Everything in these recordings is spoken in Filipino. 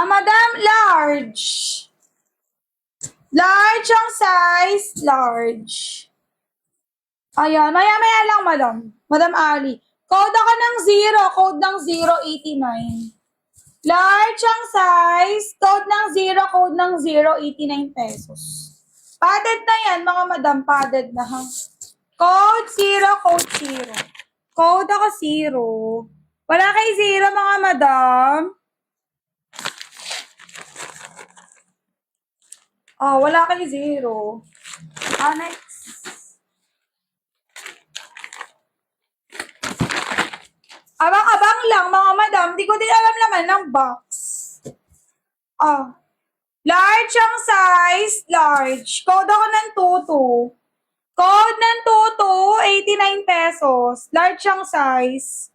Madam, large. Large ang size, large. Ayan, maya-maya lang, madam. Madam Ali. Code ako ng 0, code ng 089. Large ang size, code ng 0, code ng 089 pesos. Padded na yan, mga madam, padded na ha. Code 0, code 0. Code ako 0. Wala kay 0, mga madam. Oh, wala kay 0. Next. Abang-abang lang, mga madam. Di ko din alam naman ng box. Large ang size, large. Code ako ng 22. Code ng 22, 89 pesos. Large ang size.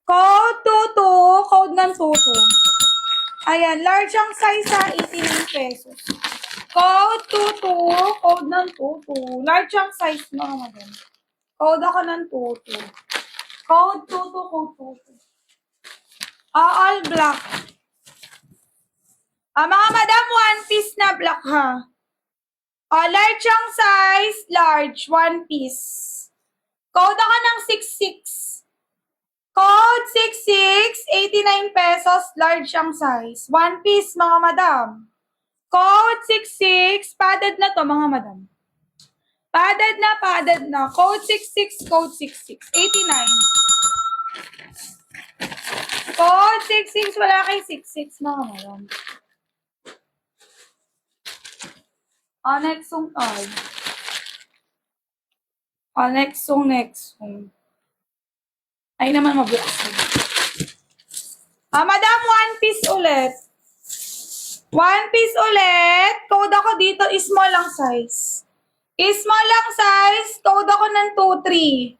Code 22, code ng 22. Ayan, large ang size sa 89 pesos. Code 22, code ng 22. Large ang size, mga madam. Code ako ng 22. Code 22, code 22. All black. Mga madam, one piece na black ha. Large ang size, large, one piece. Code ako ng 66. Code 66, 89 pesos, large ang size. One piece, mga madam. Code 66, padded na to, mga madam. Padded na, padded na. Code 66, code 66, 89. Code 66, wala kay 66, mga madam. Next song tayo. Next song. Ay naman mabuksan. Madam, one piece ulit. One piece ulit. Code ako dito, small lang size. Small lang size, code ako ng 23.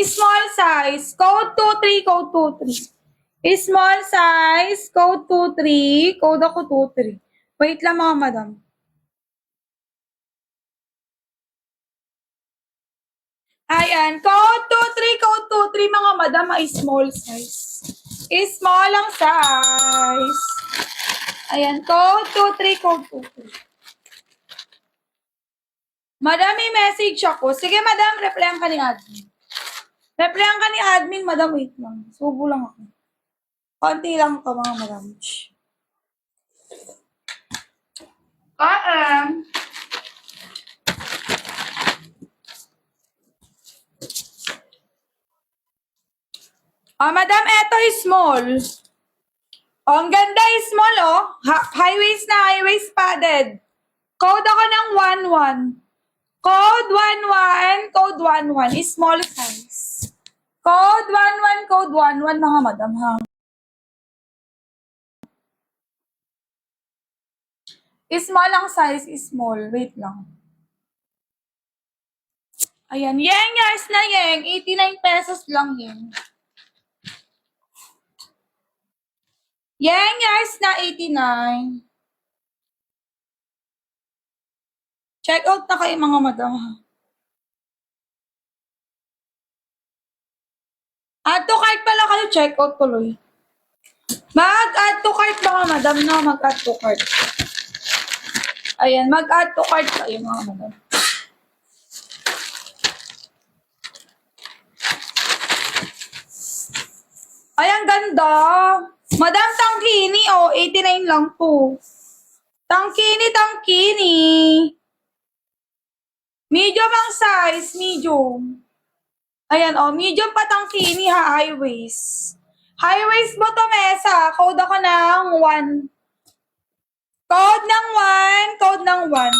Small size, code 23, code 23. Small size, code 23, code ako 23. Wait lang, mga madam. Ayan, code 23, code 23, mga madam, ay small size. Small lang size. Ayan, code 23, code 23. Madam, may message ako. Sige, madam, replyan ka ni admin. Replyan ka ni admin, madam, wait lang. Subo lang ako. Konti lang to, mga madam. Madam, eto is small. Ang ganda is small, high waist na, high waist padded. Code ako ng 11. Code 11, code 11 is small size. Code 11, code 11, mga madam, ha? Small ang size, is small. Wait lang. Ayan, yeng guys na yeng. 89 pesos lang yeng. Yeng guys na 89. Check out na kayo, mga madam, ha? Add to cart pala kayo, check out tuloy. Mag-add to cart, mga madam, na mag-add to cart. Ayan, mag-add to cart kayo, mga madam. Ay, ang ganda. Madam, tangkini, 89 lang po. Tangkini. Medium ang size, medium. Ayan, medium pa tangkini ha, high waist. High waist botomesa, code ako ng 1. Code ng 1, code ng 1.